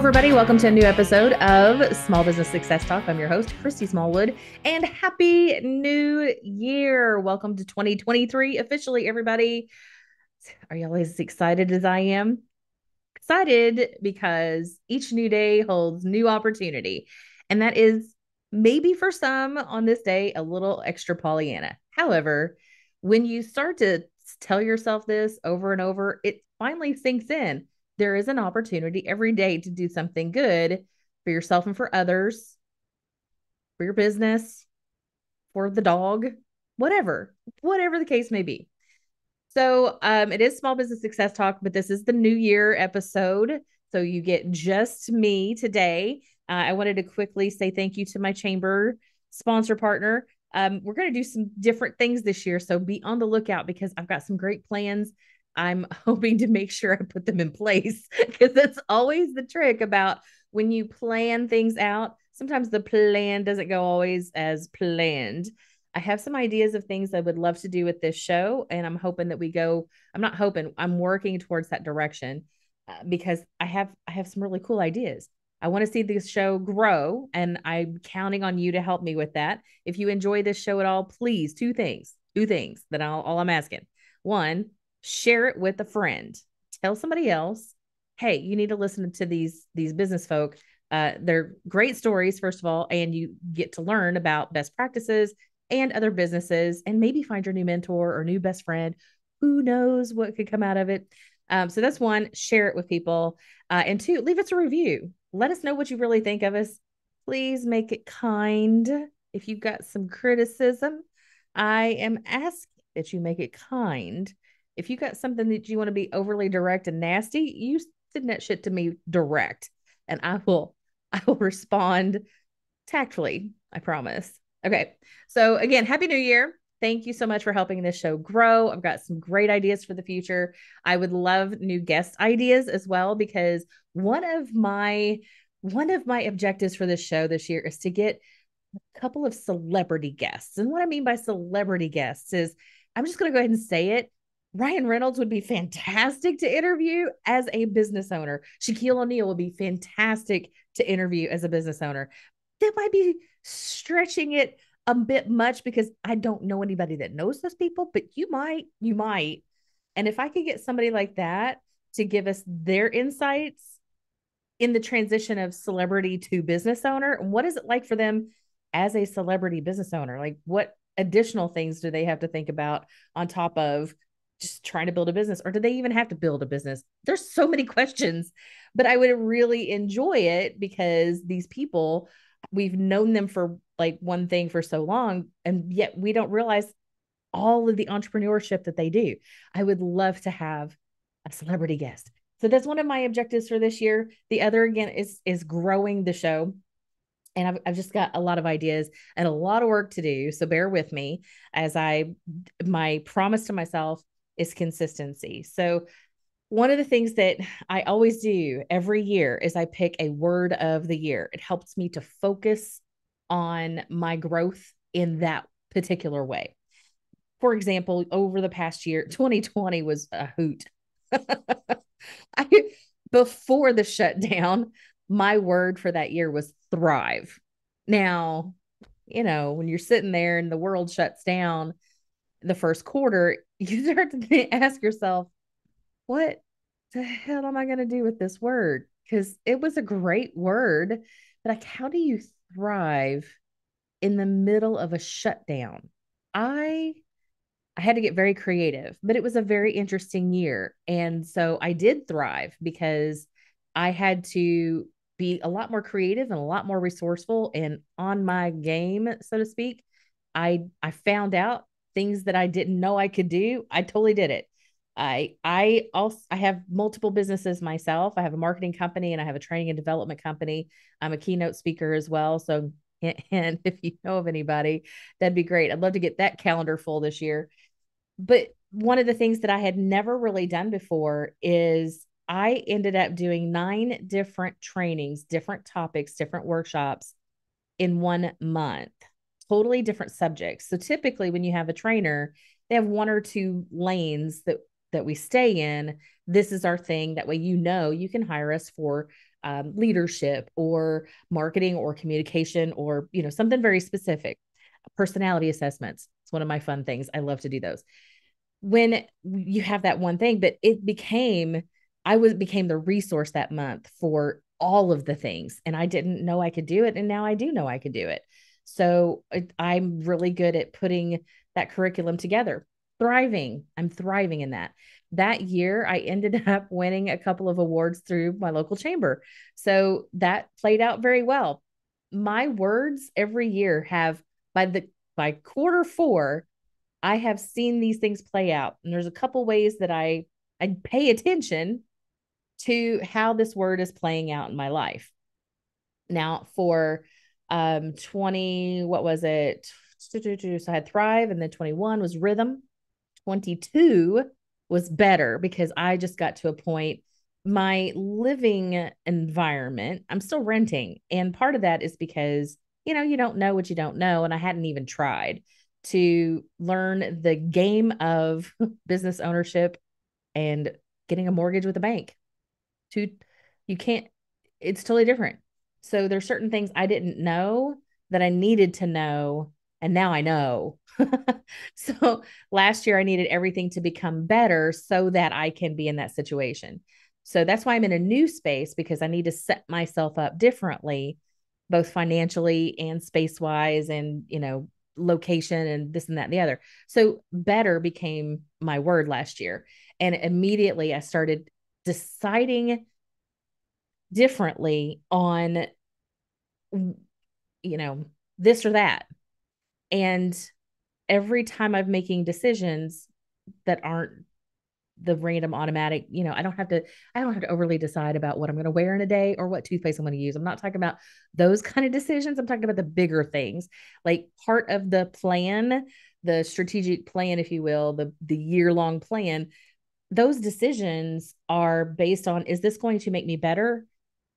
everybody. Welcome to a new episode of Small Business Success Talk. I'm your host, Christy Smallwood, and happy new year. Welcome to 2023 officially, everybody. Are y'all as excited as I am? Excited because each new day holds new opportunity. And that is maybe for some on this day, a little extra Pollyanna. However, when you start to tell yourself this over and over, it finally sinks in. There is an opportunity every day to do something good for yourself and for others, for your business, for the dog, whatever the case may be. So it is Small Business Success Talk, but this is the New Year episode. So you get just me today. I wanted to quickly say thank you to my chamber sponsor partner. We're going to do some different things this year. So be on the lookout because I've got some great plans. I'm hoping to make sure I put them in place because that's always the trick about when you plan things out. Sometimes the plan doesn't go always as planned. I have some ideas of things I would love to do with this show, and I'm hoping that we go. I'm not hoping. I'm working towards that direction because I have some really cool ideas. I want to see this show grow, and I'm counting on you to help me with that. If you enjoy this show at all, please two things that all I'm asking. One, share it with a friend. Tell somebody else, hey, you need to listen to these business folk. They're great stories, first of all, and you get to learn about best practices and other businesses, and maybe find your new mentor or new best friend. Who knows what could come out of it? So that's one, share it with people. And two, leave us a review. Let us know what you really think of us. Please make it kind. If you've got some criticism, I am asking that you make it kind. If you got something that you want to be overly direct and nasty, you send that shit to me direct, and I will respond tactfully. I promise. Okay. So again, happy new year. Thank you so much for helping this show grow. I've got some great ideas for the future. I would love new guest ideas as well because one of my objectives for this show this year is to get a couple of celebrity guests. And what I mean by celebrity guests is I'm just going to go ahead and say it. Ryan Reynolds would be fantastic to interview as a business owner. Shaquille O'Neal would be fantastic to interview as a business owner. That might be stretching it a bit much because I don't know anybody that knows those people, but you might. And if I could get somebody like that to give us their insights in the transition of celebrity to business owner, what is it like for them as a celebrity business owner? Like, what additional things do they have to think about on top of just trying to build a business, or do they even have to build a business? There's so many questions, but I would really enjoy it because these people, we've known them for like one thing for so long, and yet we don't realize all of the entrepreneurship that they do. I would love to have a celebrity guest. So that's one of my objectives for this year. The other again is growing the show. And I've just got a lot of ideas and a lot of work to do. So bear with me as my promise to myself is consistency. So one of the things that I always do every year is I pick a word of the year. It helps me to focus on my growth in that particular way. For example, over the past year, 2020 was a hoot. I, before the shutdown, my word for that year was thrive. Now, when you're sitting there and the world shuts down the first quarter, you start to ask yourself, what the hell am I going to do with this word? Because it was a great word, but like, how do you thrive in the middle of a shutdown? I I had to get very creative, but it was a very interesting year. And so I did thrive because I had to be a lot more creative and a lot more resourceful and on my game, so to speak. I found out things that I didn't know I could do. I totally did it. I have multiple businesses myself. I have a marketing company and I have a training and development company. I'm a keynote speaker as well. So and if you know of anybody, that'd be great. I'd love to get that calendar full this year. But one of the things that I had never really done before is I ended up doing 9 different trainings, different topics, different workshops in 1 month, totally different subjects. So typically, when you have a trainer, they have 1 or 2 lanes that that we stay in, this is our thing. That way, you can hire us for leadership or marketing or communication or, something very specific. Personality assessments. It's one of my fun things. I love to do those. When you have that one thing, but became the resource that month for all of the things. And I didn't know I could do it. And now I do know I could do it. So I'm really good at putting that curriculum together. I'm thriving in that. That year, I ended up winning a couple of awards through my local chamber. So that played out very well. My words every year have, by quarter four, I have seen these things play out. And there's a couple ways that I pay attention to how this word is playing out in my life. Now for 20, what was it? So I had thrive, and then 21 was rhythm. 22 was better because I just got to a point, my living environment, I'm still renting. And part of that is because, you don't know what you don't know. And I hadn't even tried to learn the game of business ownership and getting a mortgage with a bank. To You can't, it's totally different. So there's certain things I didn't know that I needed to know, and now I know. So last year I needed everything to become better so that I can be in that situation. So that's why I'm in a new space, because I need to set myself up differently, both financially and space wise, and, location and this and that and the other. So better became my word last year. And immediately I started deciding differently on, this or that. And every time I'm making decisions that aren't the random automatic, I don't have to overly decide about what I'm going to wear in a day or what toothpaste I'm going to use. I'm not talking about those kind of decisions. I'm talking about the bigger things, like part of the plan, the strategic plan, if you will, the year-long plan. Those decisions are based on, is this going to make me better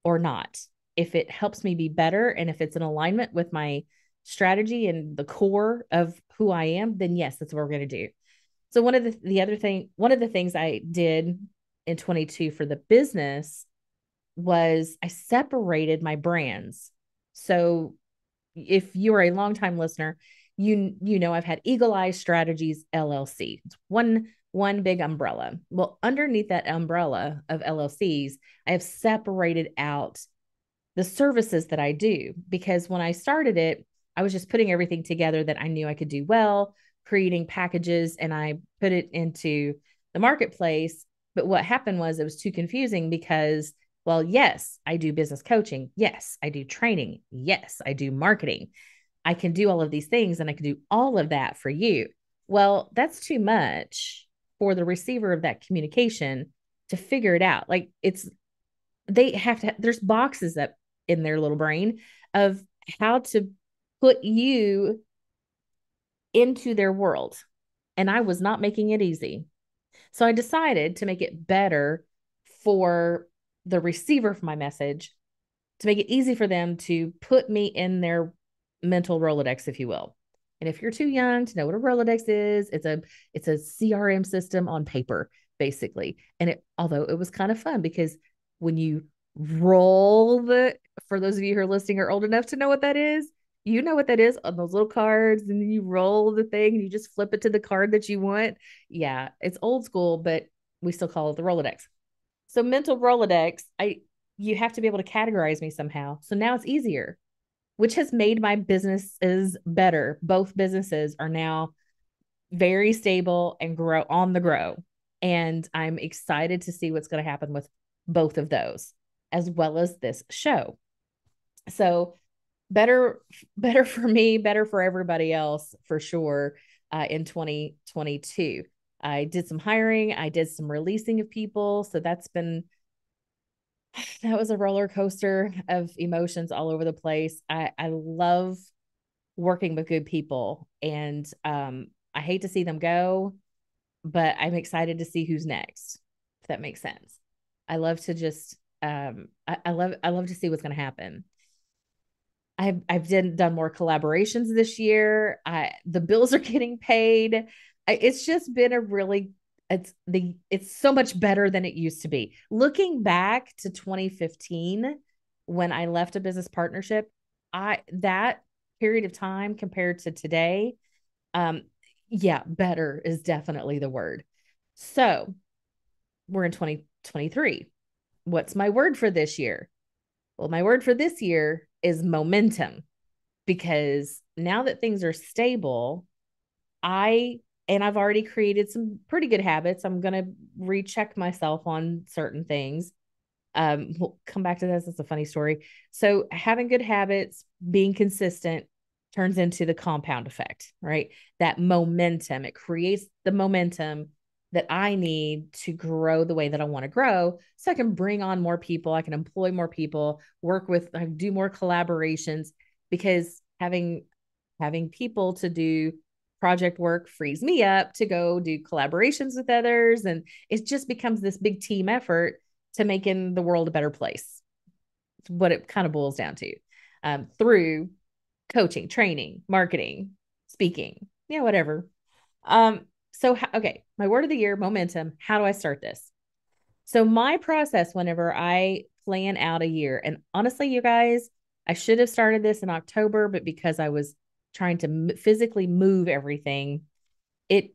or not? If it helps me be better, and if it's in alignment with my strategy and the core of who I am, then yes, that's what we're going to do. So one of the things I did in 22 for the business was I separated my brands. So if you're a longtime listener, you know I've had Eagle Eye Strategies LLC. It's one big umbrella. Well, underneath that umbrella of LLCs, I have separated out the services that I do, because when I started it, I was just putting everything together that I knew I could do well, creating packages, and I put it into the marketplace. But what happened was it was too confusing because, well, yes, I do business coaching. Yes, I do training. Yes, I do marketing. I can do all of these things, and I can do all of that for you. Well, that's too much for the receiver of that communication to figure it out. Like, they have to, there's boxes up in their little brain of how to put you into their world. And I was not making it easy. So I decided to make it better for the receiver of my message, to make it easy for them to put me in their mental Rolodex, if you will. And if you're too young to know what a Rolodex is, it's a CRM system on paper, basically. And although it was kind of fun, because when you for those of you who are listening are old enough to know what that is, you know what that is, on those little cards, and then you roll the thing and you just flip it to the card that you want. Yeah, it's old school, but we still call it the Rolodex. So mental Rolodex, you have to be able to categorize me somehow. So now it's easier, which has made my businesses better. Both businesses are now very stable and grow on the grow. And I'm excited to see what's going to happen with both of those, as well as this show. So better for me, better for everybody else, for sure. In 2022, I did some hiring, I did some releasing of people. So that was a roller coaster of emotions all over the place. I love working with good people, and I hate to see them go, but I'm excited to see who's next, if that makes sense. I love to just I love to see what's going to happen. I've done more collaborations this year. The bills are getting paid. It's just been a really it's so much better than it used to be. Looking back to 2015 when I left a business partnership, I that period of time compared to today, um yeah, better is definitely the word. So, we're in 2023. What's my word for this year? Well, my word for this year is momentum, because now that things are stable, I I've already created some pretty good habits. I'm going to recheck myself on certain things. We'll come back to this. It's a funny story. So, having good habits, being consistent turns into the compound effect, right? That momentum, it creates the momentum that I need to grow the way that I want to grow, so I can bring on more people, I can employ more people, work with, I do more collaborations, because having people to do project work frees me up to go do collaborations with others, and it just becomes this big team effort to making the world a better place. It's what it kind of boils down to, through coaching, training, marketing, speaking, whatever. So, okay, my word of the year, momentum. How do I start this? So, my process whenever I plan out a year, and honestly, you guys, I should have started this in October, but because I was trying to physically move everything, it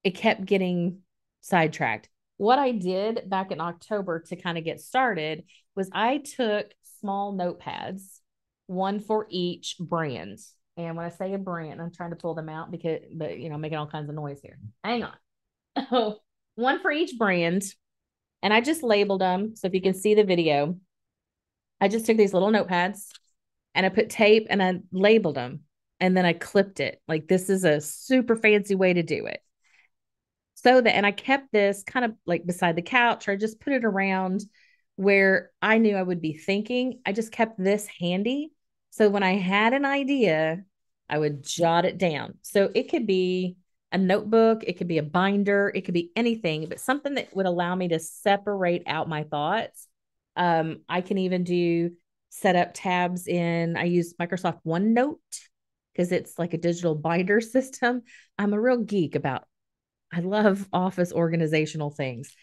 it kept getting sidetracked. What I did back in October to kind of get started was I took small notepads, one for each brand. And when I say a brand, I'm trying to pull them out because, but making all kinds of noise here. Hang on. Oh, one for each brand. And I just labeled them. So if you can see the video, I just took these little notepads and I put tape and I labeled them. And then I clipped it. Like, this is a super fancy way to do it. So that, and I kept this kind of like beside the couch, or I just put it around where I knew I would be thinking. I just kept this handy. So when I had an idea, I would jot it down. So it could be a notebook, it could be a binder, it could be anything, but something that would allow me to separate out my thoughts. I can even do set up tabs in, I use Microsoft OneNote because it's like a digital binder system. I'm a real geek about, I love office organizational things.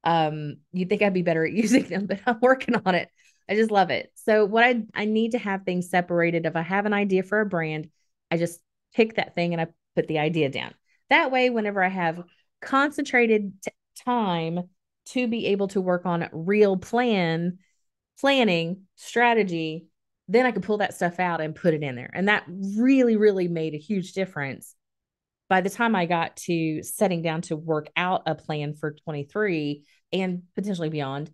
You'd think I'd be better at using them, but I'm working on it. I just love it. So what I need to have things separated. If I have an idea for a brand, I just pick that thing and I put the idea down. That way, whenever I have concentrated time to be able to work on real planning, strategy, then I could pull that stuff out and put it in there. And that really, really made a huge difference by the time I got to setting down to work out a plan for 23 and potentially beyond.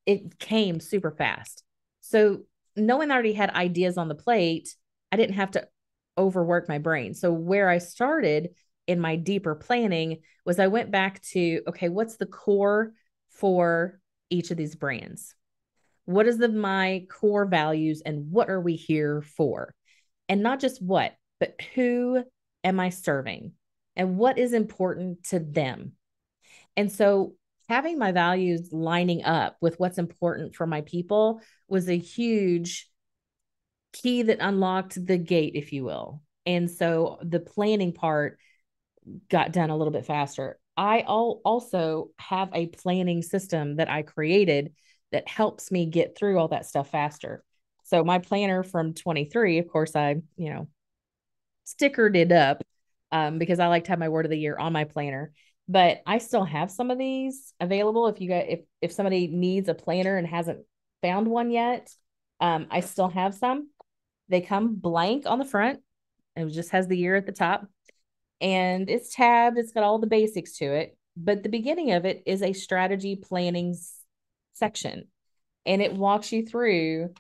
It came super fast. So, knowing I already had ideas on the plate, I didn't have to overwork my brain. So, where I started in my deeper planning was I went back to, okay, what's the core for each of these brands? What is my core values, and what are we here for? And not just what, but who am I serving and what is important to them? And so, having my values lining up with what's important for my people was a huge key that unlocked the gate, if you will. And so the planning part got done a little bit faster. I also have a planning system that I created that helps me get through all that stuff faster. So my planner from 23, of course, I, stickered it up, because I like to have my word of the year on my planner. But I still have some of these available. If you got, if somebody needs a planner and hasn't found one yet, I still have some. They come blank on the front. It just has the year at the top, and it's tabbed. It's got all the basics to it. But the beginning of it is a strategy planning section, and it walks you through,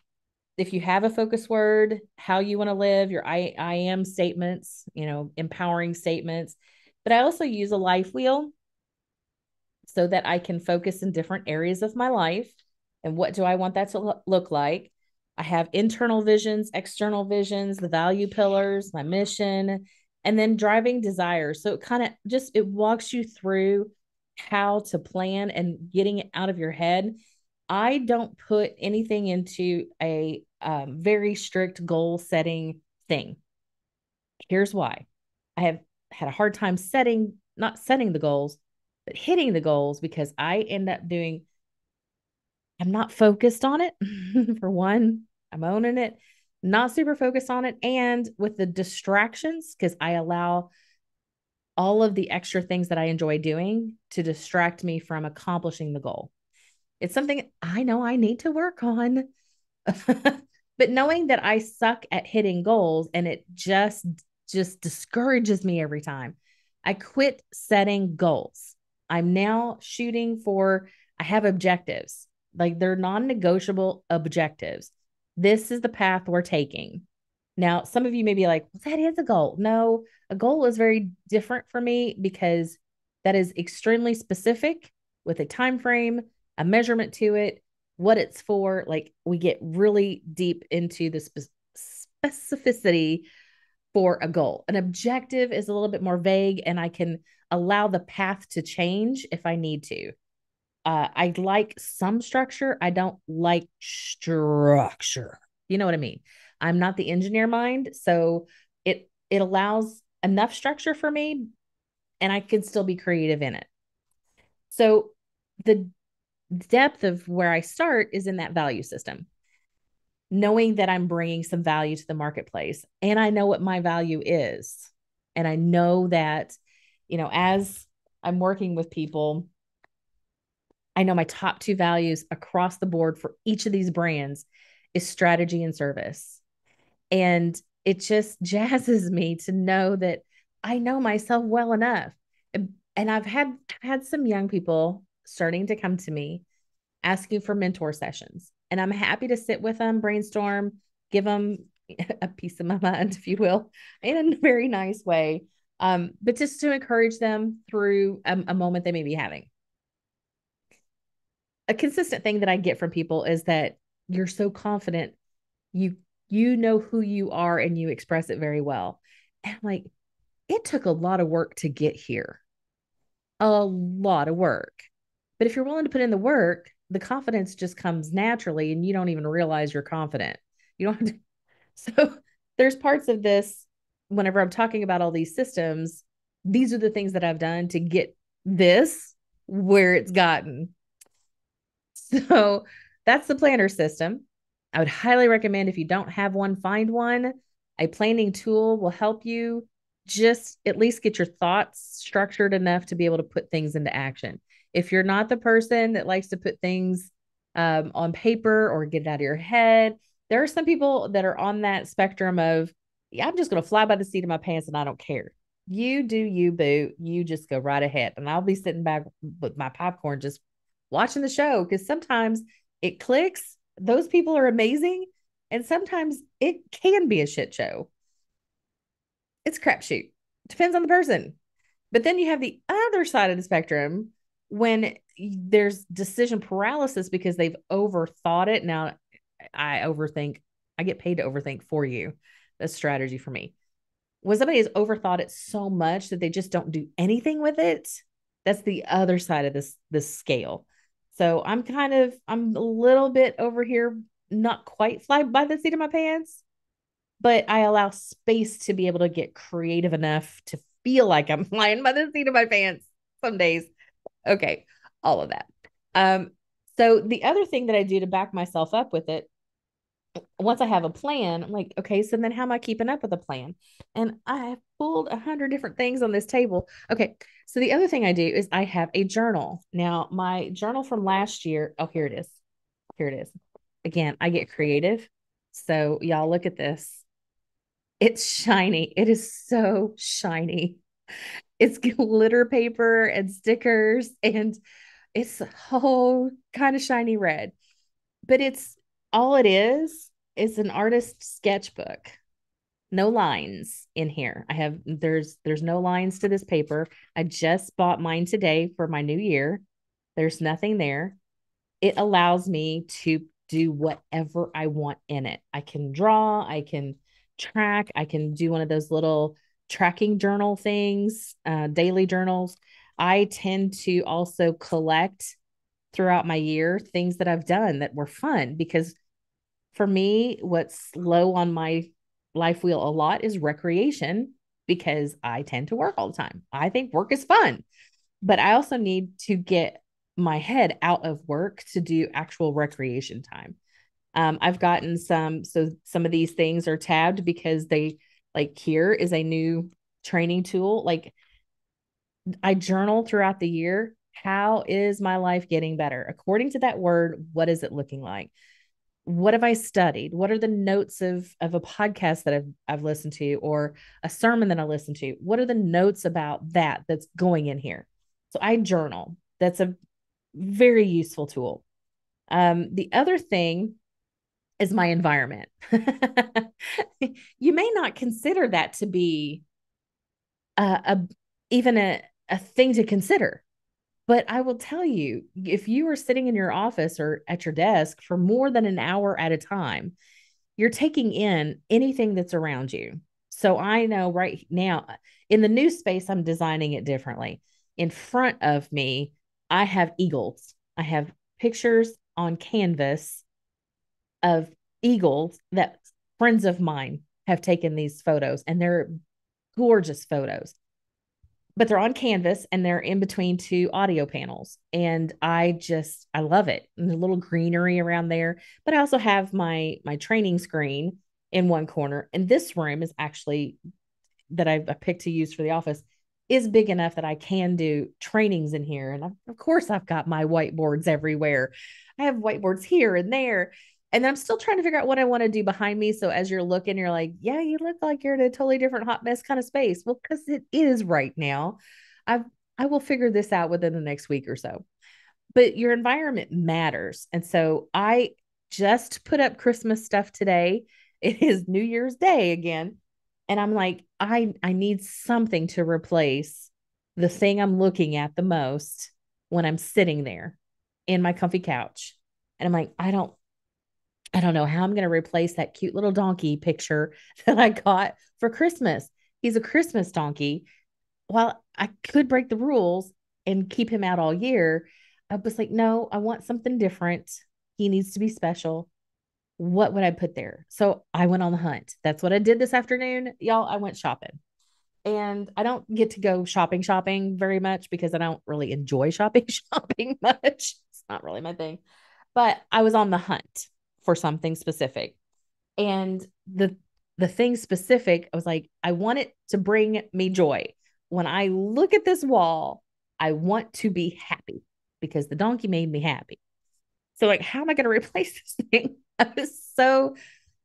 if you have a focus word, how you want to live, your I am statements, empowering statements. But I also use a life wheel so that I can focus in different areas of my life. And what do I want that to look like? I have internal visions, external visions, the value pillars, my mission, and then driving desires. So it kind of just, it walks you through how to plan and getting it out of your head. I don't put anything into a very strict goal setting thing. Here's why. I have had a hard time not setting the goals But hitting the goals, because I end up doing, I'm not focused on it. For one, I'm owning it, not super focused on it. And with the distractions, because I allow all of the extra things that I enjoy doing to distract me from accomplishing the goal. It's something I know I need to work on. But knowing that I suck at hitting goals and it just discourages me every time. I quit setting goals. I'm now shooting for, I have objectives. Like they're non-negotiable objectives. This is the path we're taking. Now, some of you may be like, well, that is a goal. No, a goal is very different for me because that is extremely specific with a time frame, a measurement to it, what it's for. Like we get really deep into the specificity for a goal. An objective is a little bit more vague, and I can allow the path to change if I need to. I like some structure. I don't like structure. You know what I mean? I'm not the engineer mind, so it allows enough structure for me, and I can still be creative in it. So the depth of where I start is in that value system, knowing that I'm bringing some value to the marketplace, and I know what my value is, and I know that, as I'm working with people, I know my top two values across the board for each of these brands is strategy and service. And it just jazzes me to know that I know myself well enough. And I've had some young people starting to come to me asking for mentor sessions. And I'm happy to sit with them, brainstorm, give them a piece of my mind, if you will, in a very nice way. But just to encourage them through a moment they may be having. A consistent thing that I get from people is that you're so confident, you you know who you are and you express it very well. And I'm like, it took a lot of work to get here. A lot of work. But if you're willing to put in the work, the confidence just comes naturally and you don't even realize you're confident. You don't have to. So there's parts of this whenever I'm talking about all these systems, these are the things that I've done to get this where it's gotten. So that's the planner system. I would highly recommend, if you don't have one, find one. A planning tool will help you just at least get your thoughts structured enough to be able to put things into action. If you're not the person that likes to put things on paper or get it out of your head, there are some people that are on that spectrum of, yeah, I'm just going to fly by the seat of my pants and I don't care. You do you, boo. You just go right ahead. And I'll be sitting back with my popcorn just watching the show, because sometimes it clicks. Those people are amazing. And sometimes it can be a shit show. It's crapshoot. Depends on the person. But then you have the other side of the spectrum when there's decision paralysis because they've overthought it. Now, I overthink. I get paid to overthink for you. That's strategy for me. When somebody has overthought it so much that they just don't do anything with it, that's the other side of this scale. So I'm a little bit over here, not quite fly by the seat of my pants, but I allow space to be able to get creative enough to feel like I'm flying by the seat of my pants some days. Okay, all of that. Um, so the other thing that I do to back myself up with it, once I have a plan, I'm like, okay, so then how am I keeping up with the plan? And I have pulled 100 different things on this table. Okay, so the other thing I do is I have a journal. Now, my journal from last year, oh, here it is. Here it is. Again, I get creative. So, y'all, look at this. It's shiny. It is so shiny. It's glitter paper and stickers, and it's a whole kind of shiny red. But it's all it is an artist sketchbook. No lines in here. There's no lines to this paper. I just bought mine today for my new year. There's nothing there. It allows me to do whatever I want in it. I can draw, I can track, I can do one of those little tracking journal things, daily journals. I tend to also collect throughout my year things that I've done that were fun, because for me, what's low on my life wheel a lot is recreation, because I tend to work all the time. I think work is fun. but I also need to get my head out of work to do actual recreation time. I've gotten some of these things are tabbed because they like here is a new training tool. Like I journal throughout the year. How is my life getting better? According to that word, what is it looking like? What have I studied? What are the notes of a podcast that I've listened to or a sermon that I listened to? What are the notes about that's going in here? So I journal. That's a very useful tool. The other thing is my environment. You may not consider that to be a even a thing to consider. But I will tell you, if you are sitting in your office or at your desk for more than an hour at a time, you're taking in anything that's around you. So I know right now in the new space, I'm designing it differently. In front of me, I have eagles. I have pictures on canvas of eagles that friends of mine have taken these photos, and they're gorgeous photos, but they're on canvas and they're in between two audio panels. And I love it. And a little greenery around there. But I also have my training screen in one corner. And this room is actually that I picked to use for the office is big enough that I can do trainings in here. And of course, I've got my whiteboards everywhere. I have whiteboards here and there. And I'm still trying to figure out what I want to do behind me. So as you're looking, you're like, yeah, you look like you're in a totally different hot mess kind of space. Well, because it is right now. I've I will figure this out within the next week or so. But your environment matters. And so I just put up Christmas stuff today. It is New Year's Day again. And I'm like, I need something to replace the thing I'm looking at the most when I'm sitting there in my comfy couch. And I'm like, I don't know how I'm going to replace that cute little donkey picture that I got for Christmas. He's a Christmas donkey. While I could break the rules and keep him out all year, I was like, no, I want something different. He needs to be special. What would I put there? So I went on the hunt. That's what I did this afternoon. Y'all, I went shopping. And I don't get to go shopping very much because I don't really enjoy shopping much. It's not really my thing. But I was on the hunt for something specific. And the thing specific, I was like, I want it to bring me joy. When I look at this wall, I want to be happy because the donkey made me happy. So like, how am I going to replace this thing? I was so,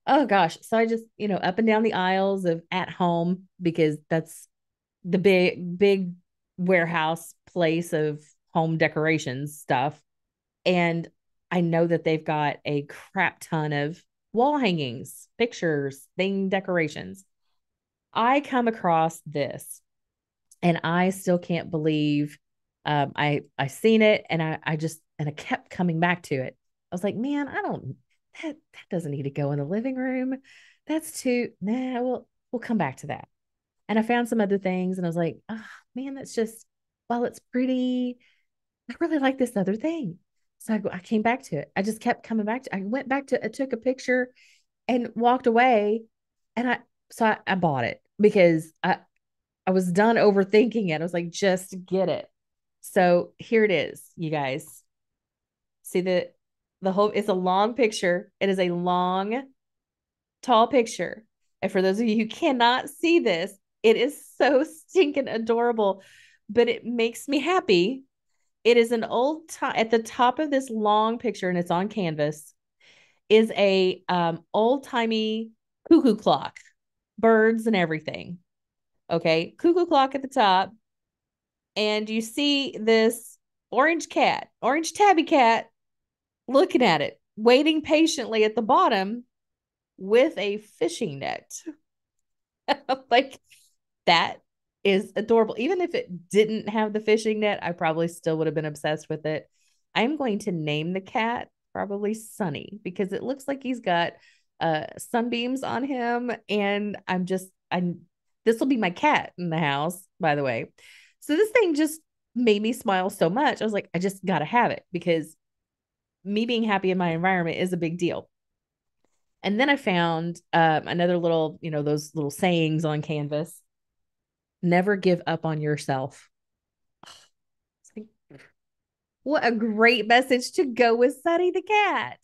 oh gosh. So I just, up and down the aisles of at home because that's the big warehouse place of home decorations stuff. And I know that they've got a crap ton of wall hangings, pictures, thing decorations. I come across this and I still can't believe I seen it and I kept coming back to it. I was like, man, I don't that doesn't need to go in the living room. That's too nah, we'll come back to that. And I found some other things and I was like, oh man, that's just while it's pretty, I really like this other thing. So I came back to it. I just kept coming back to I went back to I took a picture and walked away and I bought it because I was done overthinking it. I was like, just get it. So here it is, you guys. See the whole it's a long picture. It is a long, tall picture. And for those of you who cannot see this, it is so stinking adorable, but it makes me happy. It is an old time at the top of this long picture, and it's on canvas, is a old timey cuckoo clock, birds and everything. Okay, cuckoo clock at the top, and you see this orange tabby cat, looking at it, waiting patiently at the bottom with a fishing net. Like that is adorable. Even if it didn't have the fishing net, I probably still would have been obsessed with it. I'm going to name the cat probably Sunny because it looks like he's got sunbeams on him. And I'm this will be my cat in the house, by the way. So this thing just made me smile so much. I was like, I just got to have it because me being happy in my environment is a big deal. And then I found another little, those little sayings on canvas. Never give up on yourself. What a great message to go with Sunny the cat.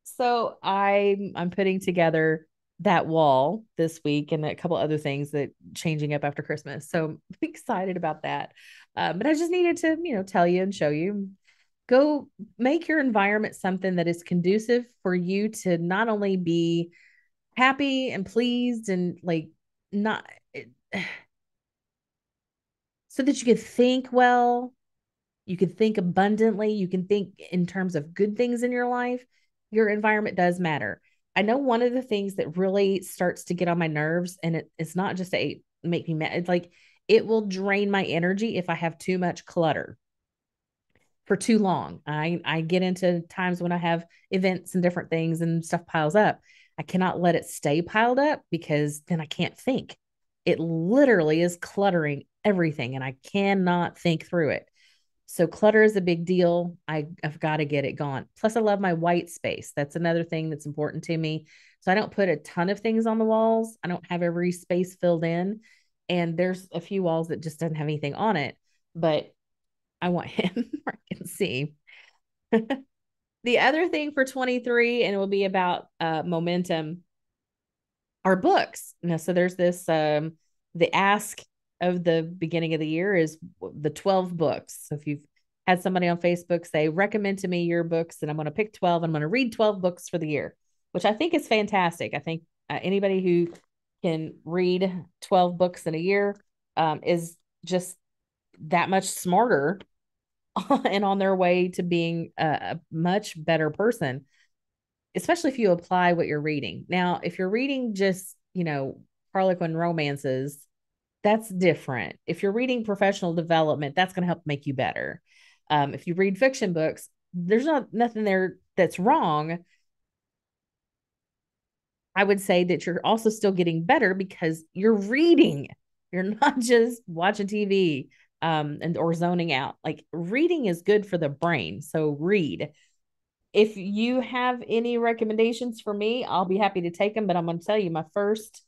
So I'm putting together that wall this week and a couple other things that changing up after Christmas. So I'm excited about that. But I just needed to, tell you and show you. Go make your environment something that is conducive for you to not only be happy and pleased and like not so that you can think well, you can think abundantly, you can think in terms of good things in your life. Your environment does matter. I know one of the things that really starts to get on my nerves, and it's not just to make me mad, it's like it will drain my energy if I have too much clutter for too long. I get into times when I have events and different things and stuff piles up. I cannot let it stay piled up because then I can't think. It literally is cluttering everything and I cannot think through it. So clutter is a big deal. I've got to get it gone. Plus, I love my white space. That's another thing that's important to me. So I don't put a ton of things on the walls. I don't have every space filled in. And there's a few walls that just doesn't have anything on it. But I want him I can see. The other thing for 23, and it will be about momentum, are books. So there's this the ask of the beginning of the year is the 12 books. So if you've had somebody on Facebook say, recommend to me your books, and I'm going to pick 12, I'm going to read 12 books for the year, which I think is fantastic. I think anybody who can read 12 books in a year is just that much smarter and on their way to being a much better person, especially if you apply what you're reading. Now, if you're reading just, Harlequin romances, that's different. If you're reading professional development, that's going to help make you better. If you read fiction books, there's nothing there that's wrong. I would say that you're also still getting better because you're reading. You're not just watching TV and or zoning out. Like reading is good for the brain. So read. If you have any recommendations for me, I'll be happy to take them. But I'm going to tell you my first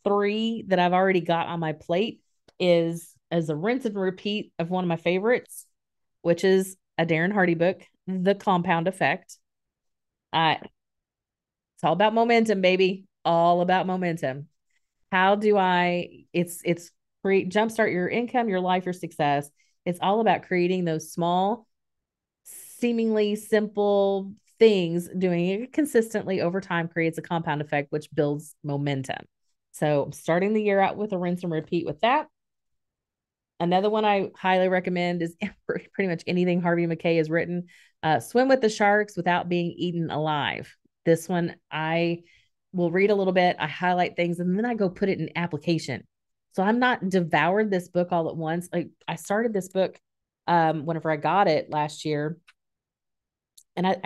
three that I've already got on my plate is as a rinse and repeat of one of my favorites, which is a Darren Hardy book, The Compound Effect. It's all about momentum, baby. All about momentum. How do I? It's create jumpstart your income, your life, your success. It's all about creating those small, seemingly simple things. Doing it consistently over time creates a compound effect, which builds momentum. So, I'm starting the year out with a rinse and repeat with that. Another one I highly recommend is pretty much anything Harvey Mackay has written. Swim with the Sharks Without Being Eaten Alive. This one I will read a little bit, I highlight things, and then I go put it in application. So I'm not devoured this book all at once. Like I started this book whenever I got it last year, and I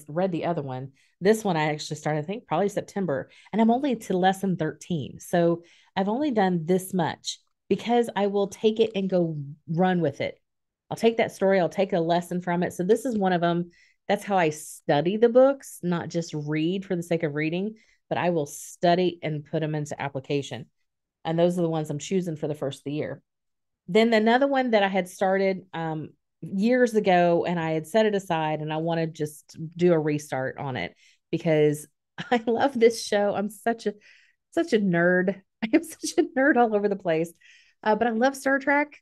read the other one. This one I actually started, I think, probably September, and I'm only to lesson 13. So I've only done this much because I will take it and go run with it. I'll take that story, I'll take a lesson from it. So this is one of them. That's how I study the books, not just read for the sake of reading, but I will study and put them into application. And those are the ones I'm choosing for the first of the year. Then another one that I had started years ago and I had set it aside and I want to just do a restart on it because I love this show. I'm such a nerd. I am such a nerd all over the place. But I love Star Trek.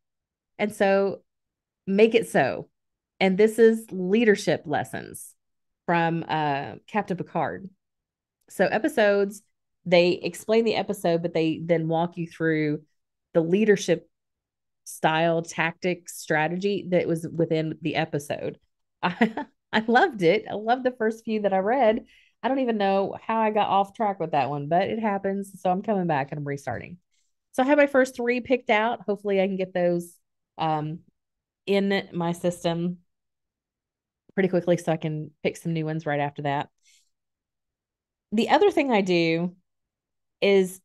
And so make it so. And this is leadership lessons from Captain Picard. So episodes, they explain the episode, but they then walk you through the leadership style, tactic, strategy that was within the episode. I loved it. I loved the first few that I read. I don't even know how I got off track with that one, but it happens. So I'm coming back and I'm restarting. So I have my first three picked out. Hopefully I can get those in my system pretty quickly so I can pick some new ones right after that. The other thing I do is,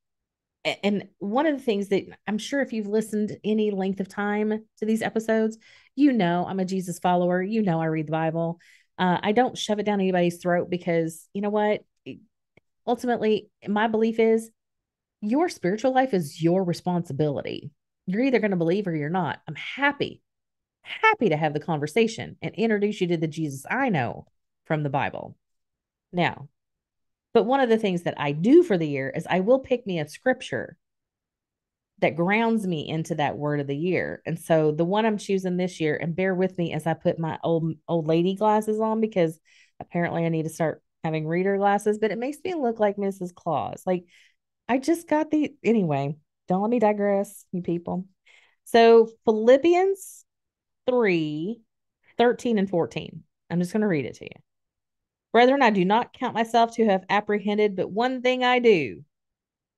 and one of the things that I'm sure if you've listened any length of time to these episodes, I'm a Jesus follower. I read the Bible. I don't shove it down anybody's throat because you know what? Ultimately, my belief is your spiritual life is your responsibility. You're either going to believe or you're not. I'm happy happy to have the conversation and introduce you to the Jesus I know from the Bible. Now, but one of the things that I do for the year is I will pick me a scripture that grounds me into that word of the year. And so the one I'm choosing this year, and bear with me as I put my old lady glasses on, because apparently I need to start having reader glasses, but it makes me look like Mrs. Claus. Like I just got the anyway, don't let me digress, you people. So Philippians 3:13 and 14. I'm just going to read it to you. Brethren, I do not count myself to have apprehended, but one thing I do,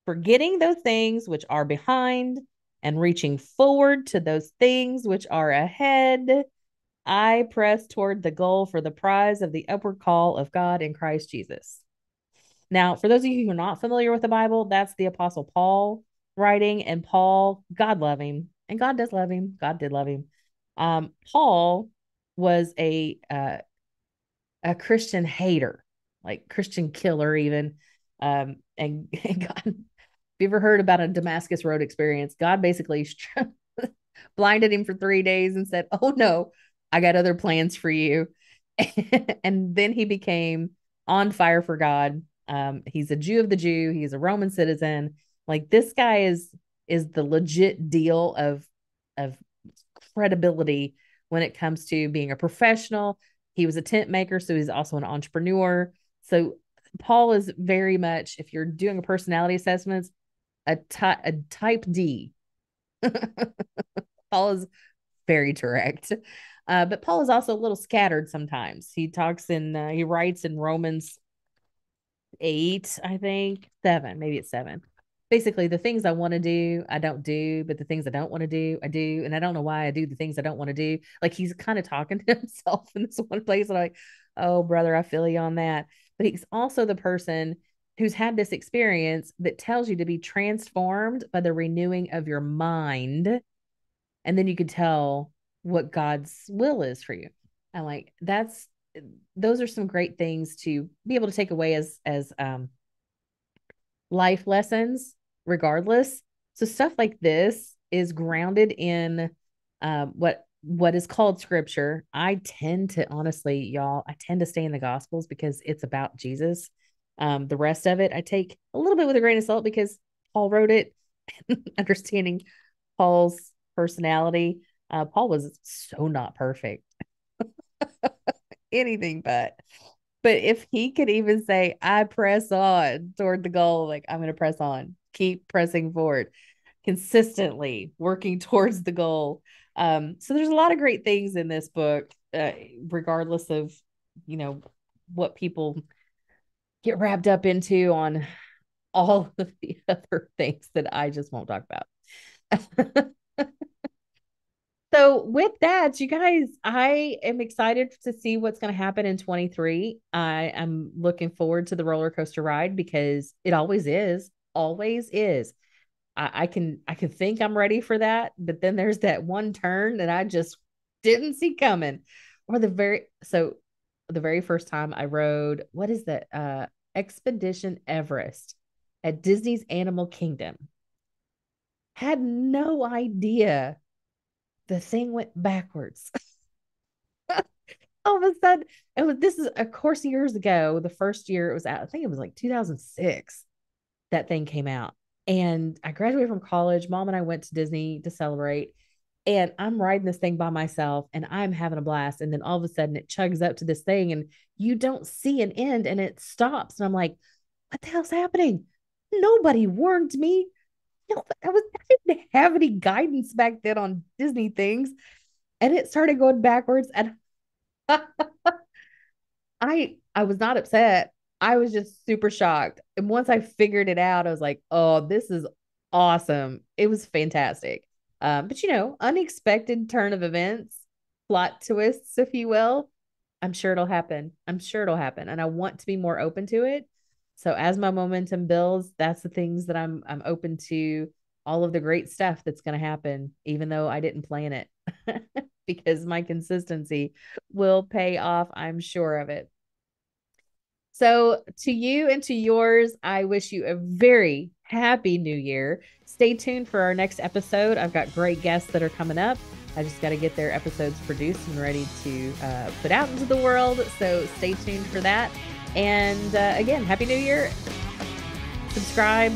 forgetting those things which are behind and reaching forward to those things which are ahead, I press toward the goal for the prize of the upward call of God in Christ Jesus. Now, for those of you who are not familiar with the Bible, that's the Apostle Paul writing. And Paul, God love him, and God does love him. God did love him. Paul was a Christian hater, like Christian killer, even. And God, have you ever heard about a Damascus Road experience? God basically blinded him for 3 days and said, "Oh no, I got other plans for you." And then he became on fire for God. He's a Jew of the Jew. He's a Roman citizen. Like this guy is the legit deal of credibility when it comes to being a professional. He was a tent maker, so he's also an entrepreneur. So Paul is very much, if you're doing a personality assessments, a type D. Paul is very direct. But Paul is also a little scattered sometimes. He writes in Romans 8, I think, 7, maybe it's 7. Basically, the things I want to do, I don't do, but the things I don't want to do, I do. And I don't know why I do the things I don't want to do. Like he's kind of talking to himself in this one place. And I'm like, oh, brother, I feel you on that. But he's also the person who's had this experience that tells you to be transformed by the renewing of your mind. And then you could tell what God's will is for you. I'm like, those are some great things to be able to take away as life lessons, regardless. So stuff like this is grounded in what is called scripture. I tend to honestly, y'all, I tend to stay in the gospels because it's about Jesus. The rest of it I take a little bit with a grain of salt because Paul wrote it. Understanding Paul's personality. Paul was so not perfect. Anything but. But if he could even say, I press on toward the goal, like I'm going to press on, keep pressing forward, consistently working towards the goal. So there's a lot of great things in this book, regardless of, what people get wrapped up into on all of the other things that I just won't talk about. So with that, you guys, I am excited to see what's going to happen in 23. I am looking forward to the roller coaster ride because it always is, always is. I can think I'm ready for that, but then there's that one turn that I just didn't see coming. Or the very first time I rode, what is that? Expedition Everest at Disney's Animal Kingdom. Had no idea the thing went backwards. All of a sudden, this is of course years ago. The first year it was out, I think it was like 2006 that thing came out. And I graduated from college. Mom and I went to Disney to celebrate. And I'm riding this thing by myself and I'm having a blast. And then all of a sudden it chugs up to this thing and you don't see an end and it stops. And I'm like, what the hell's happening? Nobody warned me. No, I didn't have any guidance back then on Disney things. And it started going backwards. And I was not upset. I was just super shocked. And once I figured it out, I was like, oh, this is awesome. It was fantastic. But unexpected turn of events, plot twists, if you will. I'm sure it'll happen. I'm sure it'll happen. And I want to be more open to it. So as my momentum builds, that's the things that I'm open to, all of the great stuff that's going to happen, even though I didn't plan it, because my consistency will pay off. I'm sure of it. So to you and to yours, I wish you a very happy new year. Stay tuned for our next episode. I've got great guests that are coming up. I just got to get their episodes produced and ready to put out into the world. So stay tuned for that. And again, Happy New Year. Subscribe,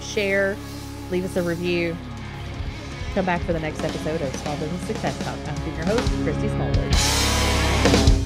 share, leave us a review. Come back for the next episode of Small Business Success Talk. I'm your host, Christy Smallwood.